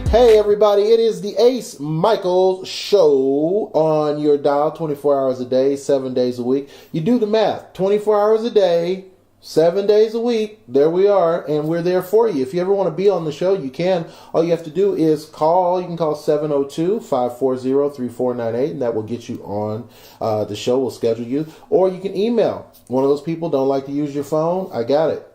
Hey everybody, it is the Ace Micheals show on your dial 24 hours a day, 7 days a week. You do the math, 24 hours a day, 7 days a week. There we are, and we're there for you. If you ever want to be on the show, you can. All you have to do is call. You can call 702-540-3498, and that will get you on the show. We'll schedule you. Or you can email. One of those people don't like to use your phone? I got it.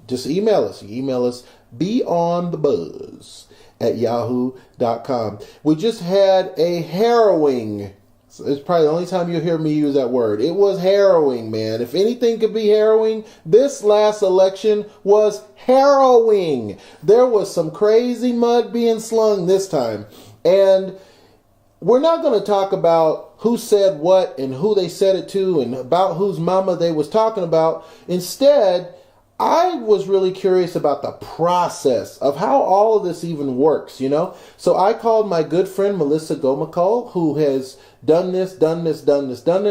Just email us. You email us beyondthebuzz@yahoo.com. We just had a harrowing. It's probably the only time you'll hear me use that word. It was harrowing, man. If anything could be harrowing, this last election was harrowing. There was some crazy mud being slung this time. And we're not going to talk about who said what and who they said it to and about whose mama they was talking about. Instead, I was really curious about the process of how all of this even works, you know? So I called my good friend Melissa Gokmogol, who has done this.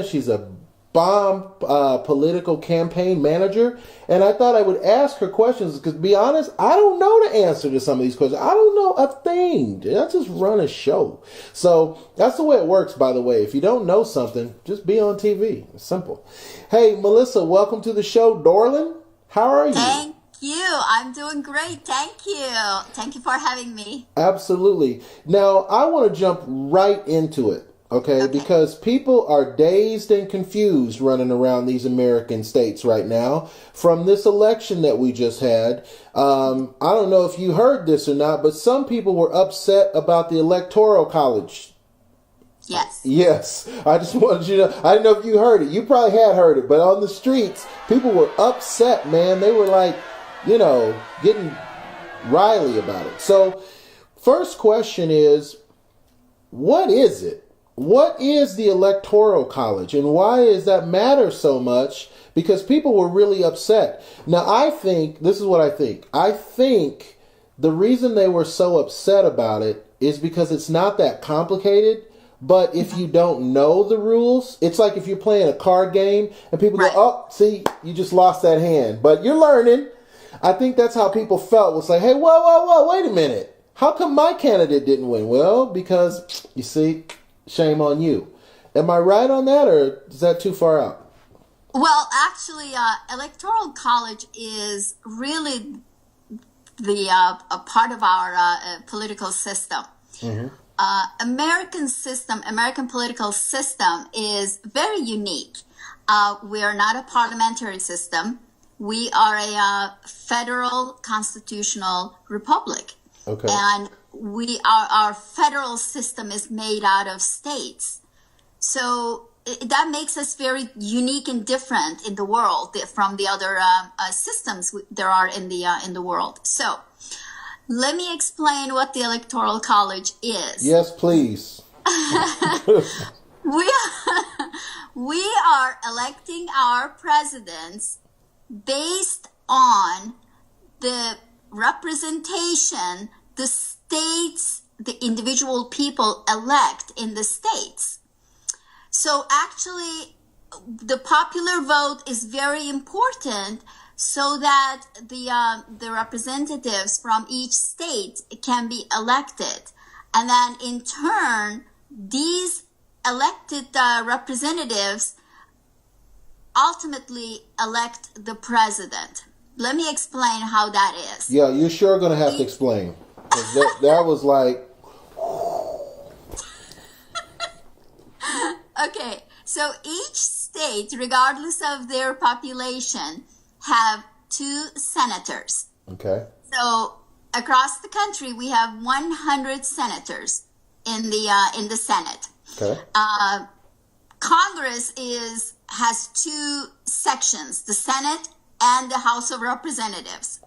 She's a bomb political campaign manager. And I thought I would ask her questions because, to be honest, I don't know the answer to some of these questions. I don't know a thing. I just run a show. So that's the way it works, by the way. If you don't know something, just be on TV. It's simple. Hey, Melissa, welcome to the show, darling. How are you? Thank you. I'm doing great. Thank you. Thank you for having me. Absolutely. Now, I want to jump right into it, okay? Because people are dazed and confused running around these American states right now from this election that we just had. I don't know if you heard this or not, but some people were upset about the Electoral College. Yes. I just wanted you to know. I didn't know if you heard it. You probably had heard it, but on the streets, people were upset, man. They were like, you know, getting riley about it. So, first question is, what is it? What is the Electoral College, and why does that matter so much? Because people were really upset. Now, I think, this is what I think. I think the reason they were so upset about it is because it's not that complicated. But if you don't know the rules, it's like if you're playing a card game and people go, oh, see, you just lost that hand. But you're learning. I think that's how people felt. Was like, hey, whoa, wait a minute. How come my candidate didn't win? Well, because, you see, shame on you. Am I right on that, or is that too far out? Well, actually, Electoral College is really the a part of our political system. Mm-hmm. American political system is very unique. We are not a parliamentary system. We are a federal constitutional republic. Okay. And our federal system is made out of states. So that makes us very unique and different in the world from the other systems there are in the world. So let me explain what the Electoral College is. Yes, please. We are electing our presidents based on the representation the states, the individual people elect in the states. So actually, the popular vote is very important so that the representatives from each state can be elected. And then in turn, these elected representatives ultimately elect the president. Let me explain how that is. Yeah, you're sure going to have to explain. That was like... So each state, regardless of their population, have 2 senators. Okay. So across the country, we have 100 senators in the Senate. Okay. Congress has 2 sections, the Senate and the House of Representatives.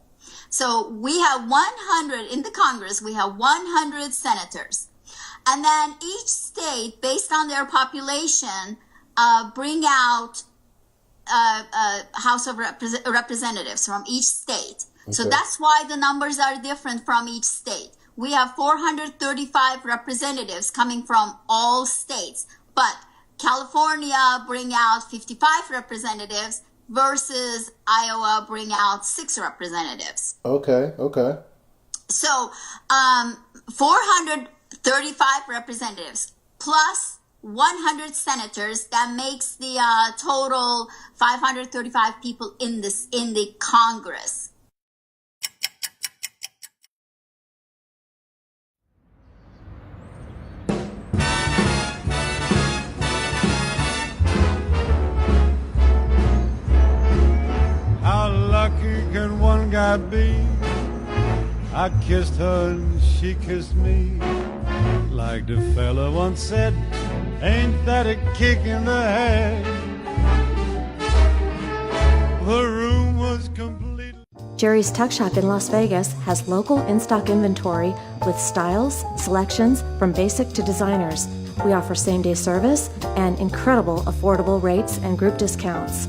So we have 100 in the Congress, we have 100 senators. And then each state, based on their population, bring out House of Representatives from each state. Okay. So that's why the numbers are different from each state. We have 435 representatives coming from all states, but California bring out 55 representatives versus Iowa bring out 6 representatives. Okay. So 435 representatives plus 100 senators, that makes the total 535 people in the Congress. How lucky can one guy be? I kissed her and she kissed me. Like the fella once said, ain't that a kick in the head? The room was complete. Jerry's Tuck Shop in Las Vegas has local in-stock inventory with styles, selections from basic to designers. We offer same-day service and incredible affordable rates and group discounts.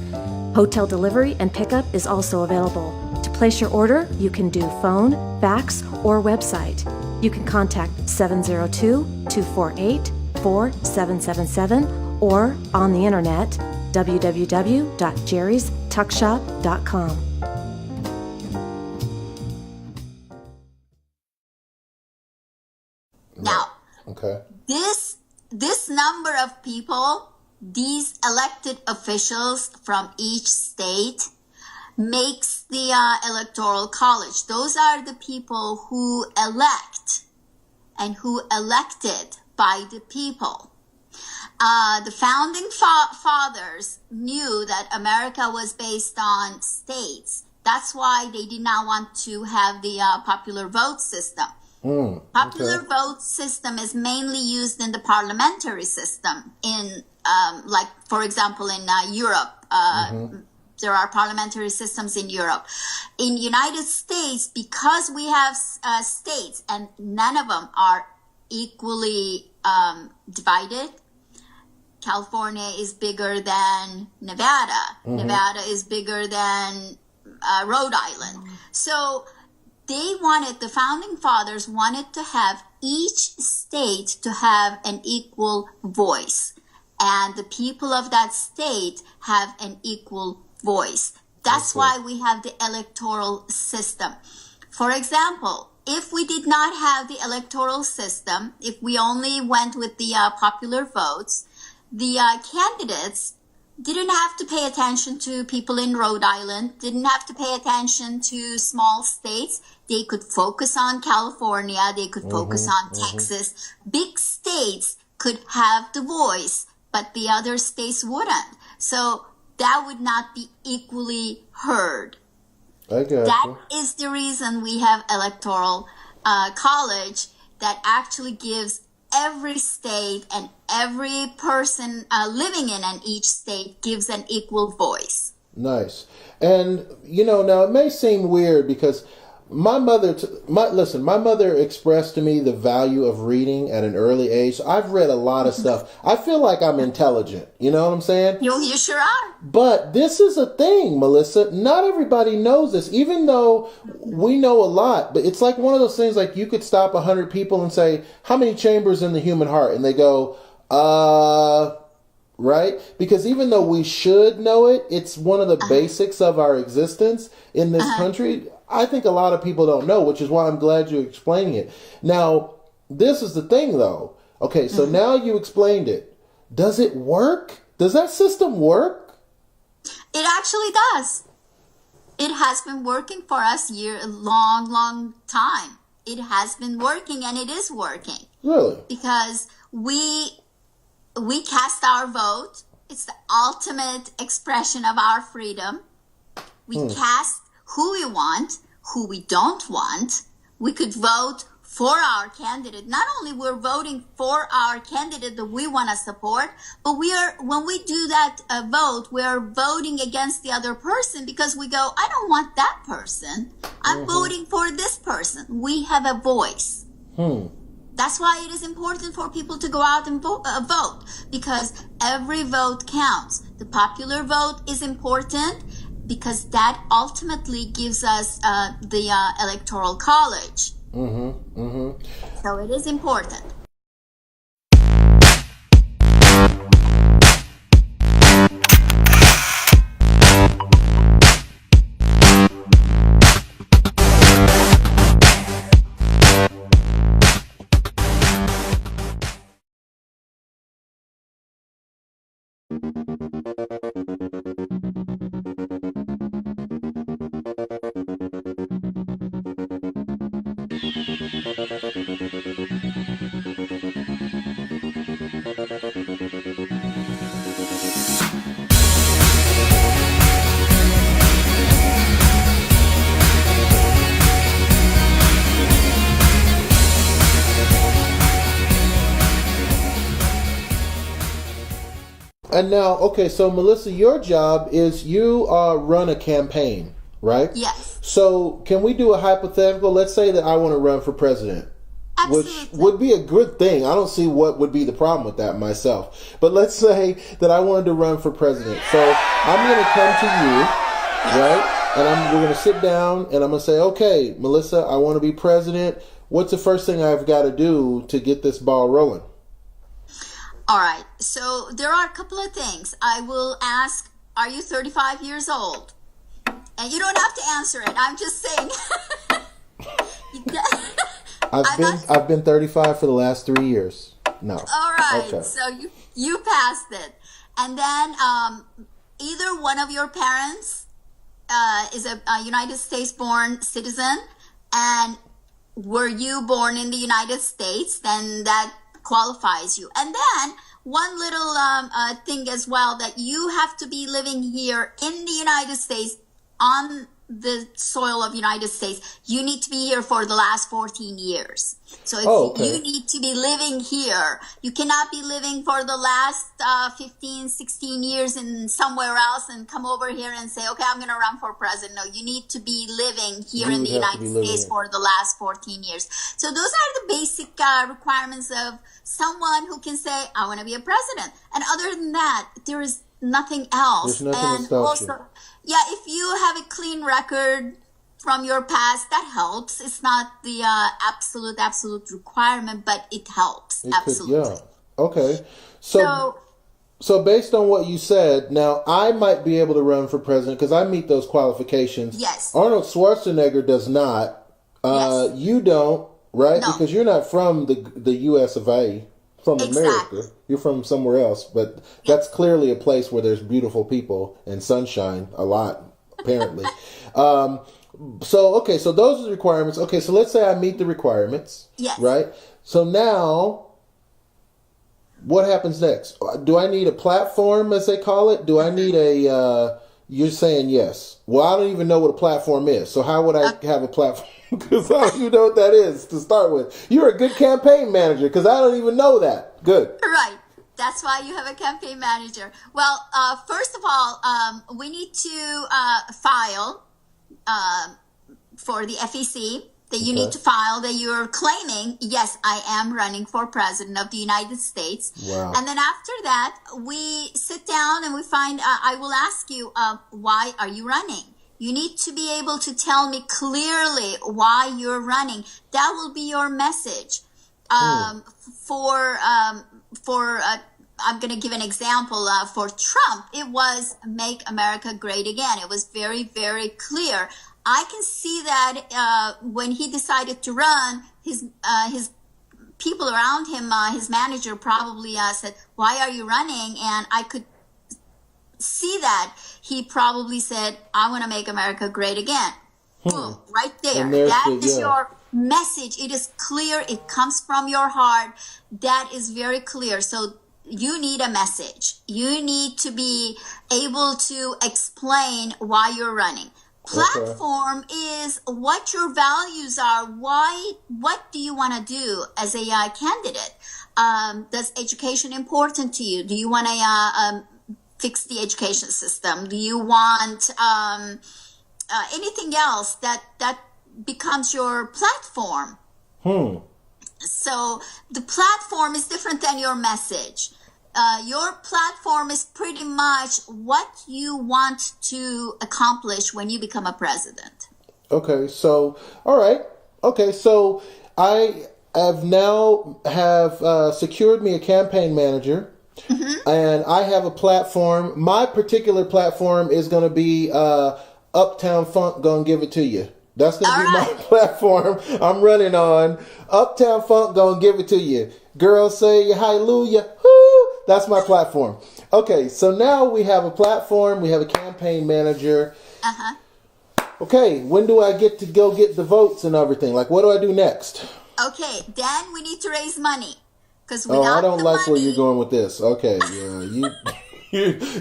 Hotel delivery and pickup is also available. To place your order, you can do phone, fax, or website. You can contact 702-248-4777 or on the internet www.jerrystuckshop.com. Now, okay. This number of people, these elected officials from each state, makes the electoral college. Those are the people who elect and who elected by the people. The founding fathers knew that America was based on states. That's why they did not want to have the popular vote system. Popular vote system is mainly used in the parliamentary system in, like, for example, in Europe. There are parliamentary systems in Europe. In United States, because we have states and none of them are equally divided, California is bigger than Nevada. Nevada is bigger than Rhode Island. So the founding fathers wanted to have each state to have an equal voice. And the people of that state have an equal voice. That's why we have the electoral system. For example, if we did not have the electoral system, if we only went with the popular votes, the candidates didn't have to pay attention to people in Rhode Island, didn't have to pay attention to small states. They could focus on California, they could focus on Texas. Big states could have the voice, but the other states wouldn't. So that would not be equally heard. I got That you. is the reason we have electoral college that actually gives every state and every person living in each state gives an equal voice. Nice. And, now it may seem weird because my mother expressed to me the value of reading at an early age. So I've read a lot of stuff. I feel like I'm intelligent. You know what I'm saying? You sure are. But this is a thing, Melissa. Not everybody knows this, even though we know a lot. But it's like one of those things, like you could stop 100 people and say, how many chambers in the human heart? And they go, right? Because even though we should know it, it's one of the basics of our existence in this country. I think a lot of people don't know, which is why I'm glad you're explaining it. Now, this is the thing, though. Okay, so now you explained it. Does it work? Does that system work? It actually does. It has been working for us a long time. It has been working, and it is working. Really? Because we cast our vote. It's the ultimate expression of our freedom. We cast who we want, who we don't want. We could vote for our candidate. Not only we're voting for our candidate that we want to support, but when we do that vote, we're voting against the other person because we go, I don't want that person. I'm voting for this person. We have a voice. That's why it is important for people to go out and vote, because every vote counts. The popular vote is important because that ultimately gives us the electoral college. So it is important. And now, okay, so Melissa, your job is you run a campaign, right? Yes. So can we do a hypothetical? Let's say that I want to run for president. Absolutely. Which would be a good thing. I don't see what would be the problem with that myself. But let's say that I wanted to run for president. So I'm going to come to you, right? And we're going to sit down and I'm going to say, okay, Melissa, I want to be president. What's the first thing I've got to do to get this ball rolling? All right. So there are a couple of things. I will ask, are you 35 years old? And you don't have to answer it. I'm just saying. I've been 35 for the last 3 years. No. All right. Okay. So you passed it. And then either one of your parents is a United States born citizen, and were you born in the United States, then that qualifies you. And then one little thing as well, that you have to be living here in the United States, on the soil of United States. You need to be here for the last 14 years. So you need to be living here. You cannot be living for the last 15, 16 years in somewhere else and come over here and say, okay, I'm going to run for president. No, you need to be living here in the United States for the last 14 years. So those are the basic requirements of someone who can say, I want to be a president. And other than that, there is nothing else. There's nothing that stops you. Yeah, if you have a clean record from your past, that helps. It's not the absolute requirement, but it helps. Absolutely. Okay. So based on what you said, now I might be able to run for president because I meet those qualifications. Yes. Arnold Schwarzenegger does not. Yes. You don't, right? No. Because you're not from the U.S. of A. From America. You're from somewhere else, but that's clearly a place where there's beautiful people and sunshine a lot, apparently. So those are the requirements. Okay, so let's say I meet the requirements. Yes. Right? So now, what happens next? Do I need a platform, as they call it? Do I need you're saying yes. Well, I don't even know what a platform is, so how would I have a platform? Because I don't even know what that is to start with. You're a good campaign manager because I don't even know that. Good. Right. That's why you have a campaign manager. Well, first of all, we need to file for the FEC that you need to file that you're claiming, yes, I am running for president of the United States. Wow. And then after that, we sit down and we find, I will ask you, why are you running? You need to be able to tell me clearly why you're running. That will be your message. I'm going to give an example. For Trump, it was Make America Great Again. It was very, very clear. I can see that when he decided to run, his people around him, his manager probably said, why are you running? And I could see that he probably said, I want to make America great again. Boom, right there. That is your message. It is clear. It comes from your heart. That is very clear. So you need a message. You need to be able to explain why you're running. Platform is what your values are. What do you want to do as a candidate? Does education important to you? Do you want to fix the education system? Do you want anything else that becomes your platform? So the platform is different than your message. Your platform is pretty much what you want to accomplish when you become a president. Okay, so, all right. Okay, so I have secured me a campaign manager, and I have a platform. My particular platform is going to be Uptown Funk Gonna Give It To You. That's going to be my platform I'm running on. Uptown Funk Gonna Give It To You. Girls say hallelujah. Woo! That's my platform. Okay, so now we have a platform. We have a campaign manager. Okay, when do I get to go get the votes and everything? Like, what do I do next? Okay, then we need to raise money. I don't like where you're going with this. Okay, yeah,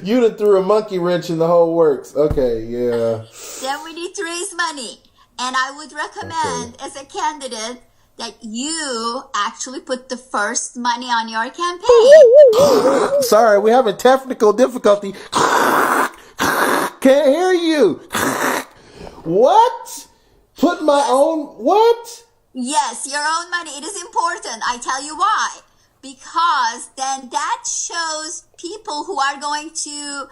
you done threw a monkey wrench in the whole works. Okay, yeah. Then we need to raise money. And I would recommend as a candidate that you actually put the first money on your campaign. Sorry, we're having technical difficulty. Can't hear you. What? Put my own, what? Yes, your own money. It is important. I tell you why. Because then that shows people who are going to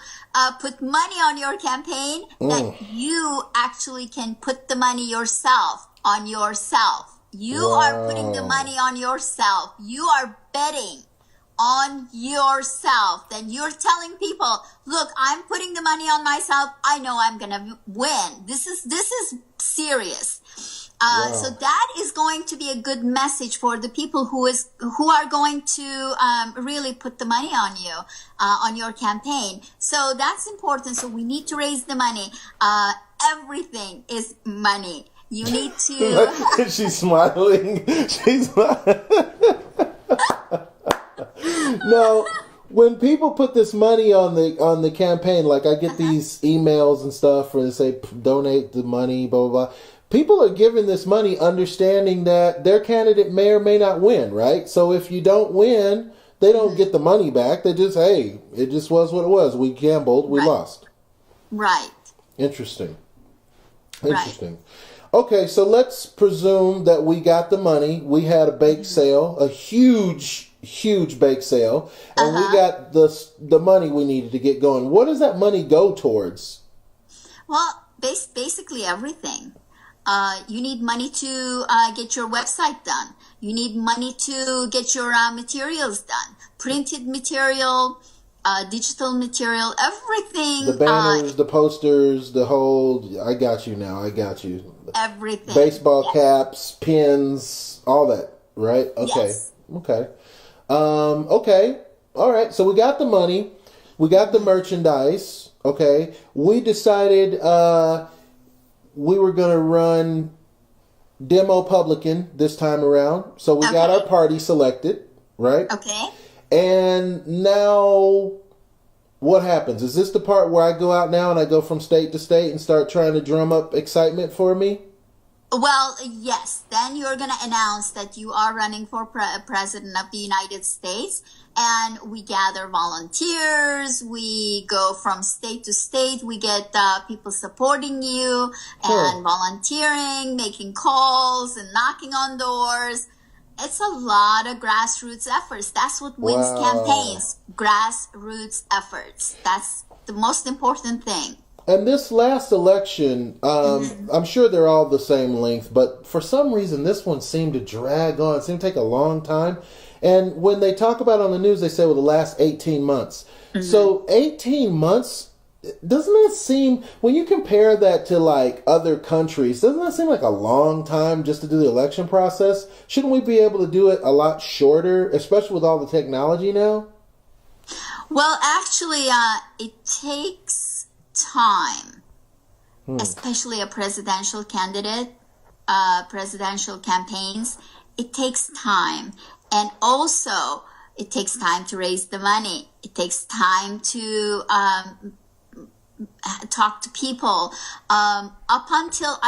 put money on your campaign that you actually can put the money yourself on yourself. You are putting the money on yourself. You are betting on yourself. Then you're telling people, look, I'm putting the money on myself. I know I'm going to win. This is serious. So that is going to be a good message for the people who are going to really put the money on you, on your campaign. So that's important. So we need to raise the money. Everything is money. You need to. She's smiling. She's smiling. No, when people put this money on the campaign, like I get these emails and stuff where they say donate the money, blah blah blah. People are giving this money understanding that their candidate may or may not win, right? So if you don't win, they don't get the money back. They just, hey, it just was what it was. We gambled, we lost. Right. Interesting. Okay, so let's presume that we got the money. We had a bake sale, a huge bake sale, and we got the money we needed to get going. What does that money go towards? Well, basically everything. You need money to get your website done. You need money to get your materials done. Printed material, digital material, everything. The banners, the posters, the whole... I got you now. I got you. Everything. Baseball caps, pins, all that, right? Okay. Yes. Okay. Okay. All right. So we got the money. We got the merchandise. Okay. We decided... we were going to run Demo Publican this time around. So we got our party selected, right? Okay. And now what happens? Is this the part where I go out now and I go from state to state and start trying to drum up excitement for me? Well, yes. Then you're going to announce that you are running for President of the United States. And we gather volunteers. We go from state to state. We get people supporting you and volunteering, making calls and knocking on doors. It's a lot of grassroots efforts. That's what wins campaigns. Grassroots efforts. That's the most important thing. And this last election, I'm sure they're all the same length, but for some reason this one seemed to drag on. It seemed to take a long time. And when they talk about it on the news, they say, well, the last 18 months. So 18 months, doesn't that seem, when you compare that to like other countries, doesn't that seem like a long time just to do the election process? Shouldn't we be able to do it a lot shorter, especially with all the technology now? Well, actually, it takes time, especially a presidential candidate, presidential campaigns. It takes time. And also, It takes time to raise the money. It takes time to talk to people. Up until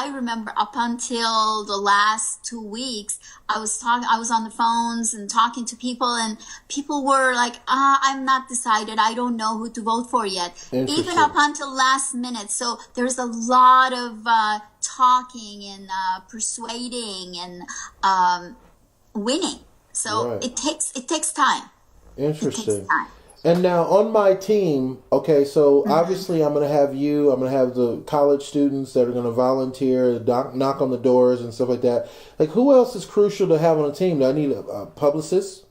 the last 2 weeks, I was on the phones and talking to people, and people were like, I'm not decided. I don't know who to vote for yet. Even up until last minute. So there's a lot of talking and persuading and winning. So it takes time. Interesting. It takes time. And now on my team, okay, so obviously I'm going to have you, I'm going to have the college students that are going to volunteer, knock on the doors and stuff like that. Like, who else is crucial to have on a team? Do I need a publicist?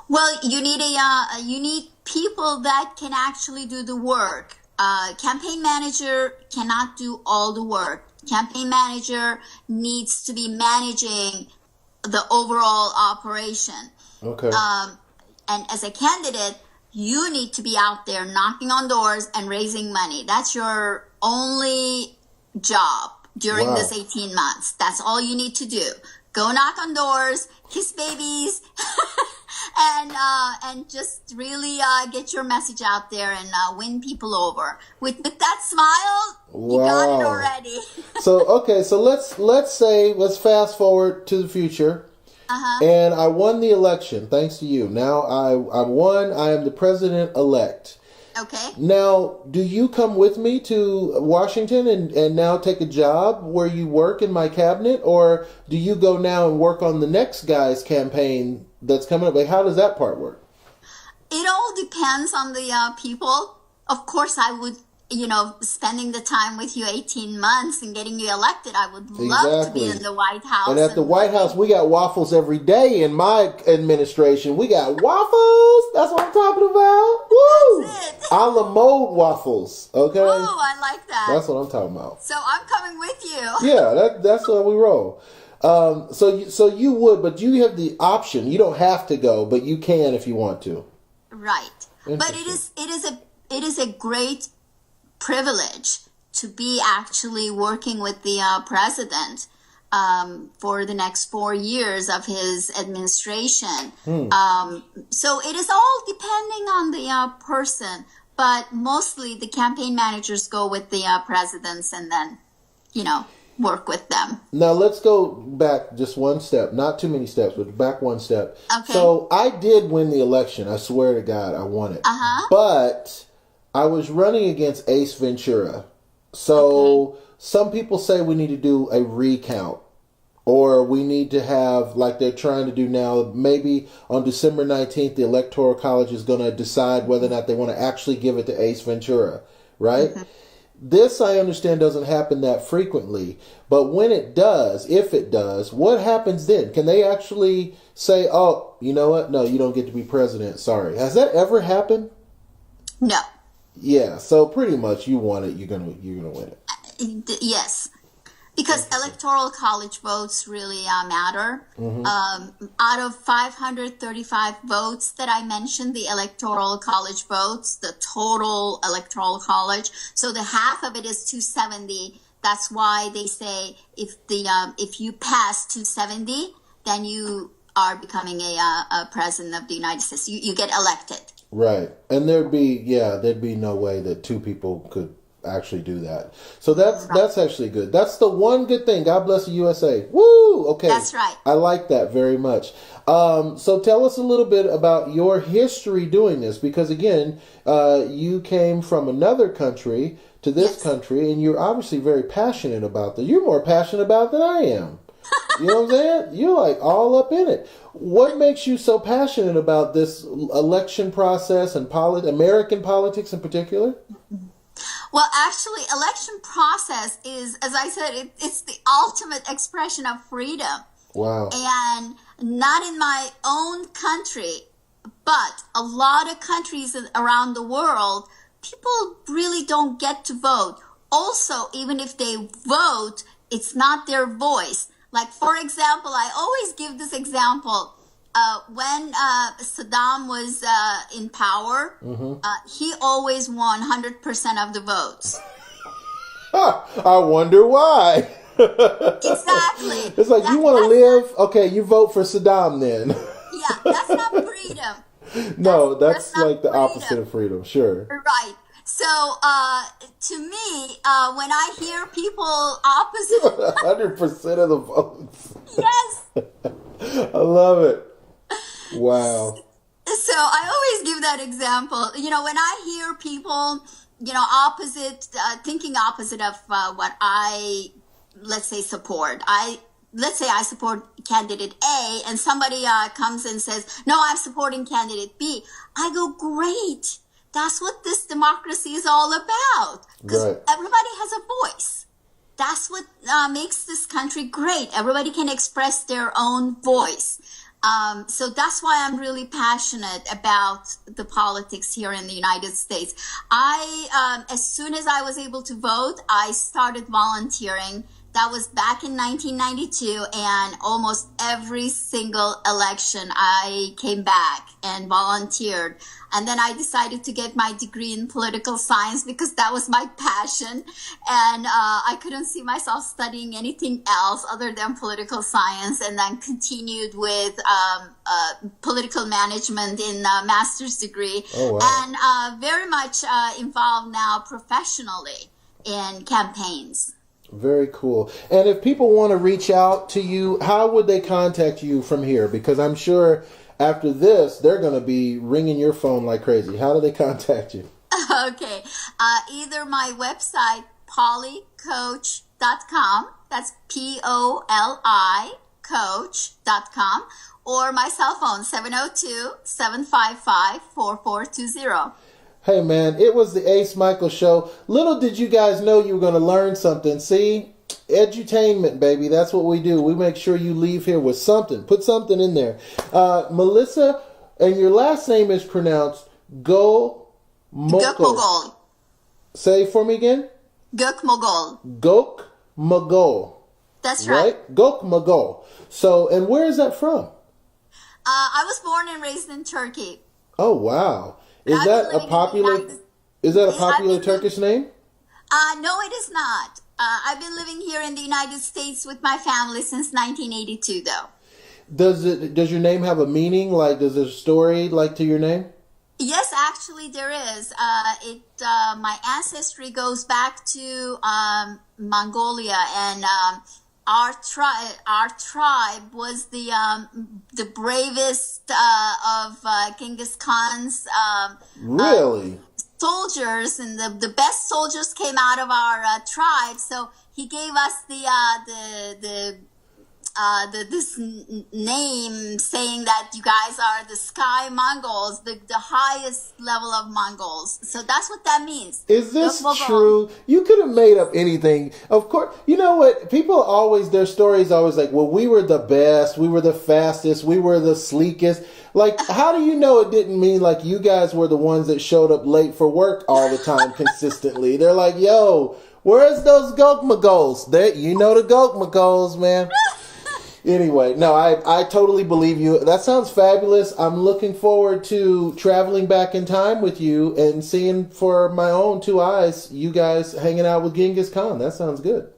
Well, you need people that can actually do the work. Campaign manager cannot do all the work. Campaign manager needs to be managing the overall operation. Okay. And as a candidate, you need to be out there knocking on doors and raising money. That's your only job during this 18 months. That's all you need to do. Go knock on doors, kiss babies, and just really get your message out there and win people over. With that smile, you got it already. So let's fast forward to the future. And I won the election, thanks to you. Now I won. I am the president-elect. Okay. Now, do you come with me to Washington and now take a job where you work in my cabinet? Or do you go now and work on the next guy's campaign that's coming up? Like, how does that part work? It all depends on the people. Of course, I would, spending the time with you 18 months and getting you elected, I would love to be in the White House. And at the White House, we got waffles every day in my administration. We got waffles. That's what I'm talking about. Woo! That's it. A la mode waffles. Okay? Oh, I like that. That's what I'm talking about. So I'm coming with you. Yeah, that's how we roll. So you would, but you have the option. You don't have to go, but you can if you want to. Right. But it is a great privilege to be actually working with the president for the next 4 years of his administration. So it is all depending on the person, but mostly the campaign managers go with the presidents and then, work with them. Now let's go back just one step, not too many steps, but back one step. Okay. So I did win the election. I swear to God, I won it. But I was running against Ace Ventura. So some people say we need to do a recount, or we need to have, like they're trying to do now, maybe on December 19th, the Electoral College is going to decide whether or not they want to actually give it to Ace Ventura, right? This, I understand, doesn't happen that frequently. But when it does, if it does, what happens then? Can they actually say, oh, you know what? No, you don't get to be president. Sorry. Has that ever happened? No. Yeah, so pretty much you won it. You're gonna win it. Yes, because electoral college votes really matter. Out of 535 votes that I mentioned, the electoral college votes, the total electoral college, so the half of it is 270. That's why they say if you pass 270, then you are becoming a president of the United States. You get elected. Right. And there'd be no way that two people could actually do that. So that's actually good. That's the one good thing. God bless the USA. Woo! Okay. That's right. I like that very much. So tell us a little bit about your history doing this, because again, you came from another country to this country, and you're obviously very passionate about this. You're more passionate about it than I am. You know what I'm saying? You're like all up in it. What makes you so passionate about this election process and American politics in particular? Well, actually, election process is, as I said, it's the ultimate expression of freedom. Wow. And not in my own country, but a lot of countries around the world, people really don't get to vote. Also, even if they vote, it's not their voice. Like, for example, I always give this example. When Saddam was in power, he always won 100% of the votes. I wonder why. Exactly. It's like, you want to live? Okay, you vote for Saddam then. yeah, that's not freedom. No, that's not like the freedom. opposite of freedom. Sure. Right. So, to me, when I hear people opposite, 100% of the votes. yes. I love it. Wow. So I always give that example. When I hear people, opposite, thinking opposite of what I, let's say, support. Let's say I support candidate A, and somebody comes and says, no, I'm supporting candidate B. I go, great. That's what this democracy is all about. Because everybody has a voice. That's what makes this country great. Everybody can express their own voice. So that's why I'm really passionate about the politics here in the United States. As soon as I was able to vote, I started volunteering. That was back in 1992, and almost every single election I came back and volunteered. And then I decided to get my degree in political science because that was my passion. And I couldn't see myself studying anything else other than political science, and then continued with political management in a master's degree. Oh, wow. And very much involved now professionally in campaigns. Very cool. And if people want to reach out to you, how would they contact you from here? Because I'm sure after this, they're going to be ringing your phone like crazy. How do they contact you? Okay. Either my website, policoach.com. That's POLI coach.com. Or my cell phone, 702-755-4420. Hey, man, it was the Ace Michael Show. Little did you guys know you were going to learn something. See? Edutainment, baby. That's what we do. We make sure you leave here with something. Put something in there. Melissa, and your last name is pronounced Gokmogol. Gokmogol. Say it for me again. Gokmogol. Gokmogol. That's right. Gokmogol. So, and where is that from? I was born and raised in Turkey. Oh, wow. Is that a popular Turkish name? No, it is not. I've been living here in the United States with my family since 1982, though. Does your name have a meaning? Like, does there a story like to your name? Yes, actually there is. My ancestry goes back to Mongolia, and our tribe was the bravest of Genghis Khan's really soldiers, and the best soldiers came out of our tribe. So he gave us this name, saying that you guys are the sky Mongols, the highest level of Mongols. So that's what that means. Is this true? You could have made up anything. Of course, you know what? People always, their stories always like, well, we were the best, we were the fastest, we were the sleekest. Like, how do you know it didn't mean like you guys were the ones that showed up late for work all the time consistently? They're like, yo, where's those Gokmogols? You know the Gokmogols, man. Anyway, no, I totally believe you. That sounds fabulous. I'm looking forward to traveling back in time with you and seeing for my own two eyes you guys hanging out with Genghis Khan. That sounds good.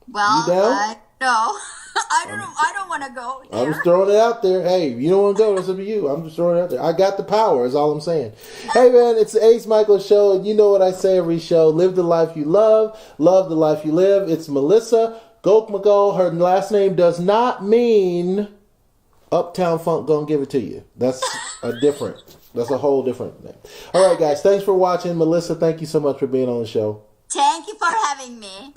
Well, you down? No. I don't want to go there. I'm just throwing it out there. Hey, if you don't want to go, that's up to you. I'm just throwing it out there. I got the power, is all I'm saying. Hey, man, it's the Ace Michael Show, and you know what I say every show. Live the life you love the life you live. It's Melissa Gokmogol. Her last name does not mean Uptown Funk gonna give it to you. That's that's a whole different thing. All right, guys, thanks for watching. Melissa, thank you so much for being on the show. Thank you for having me.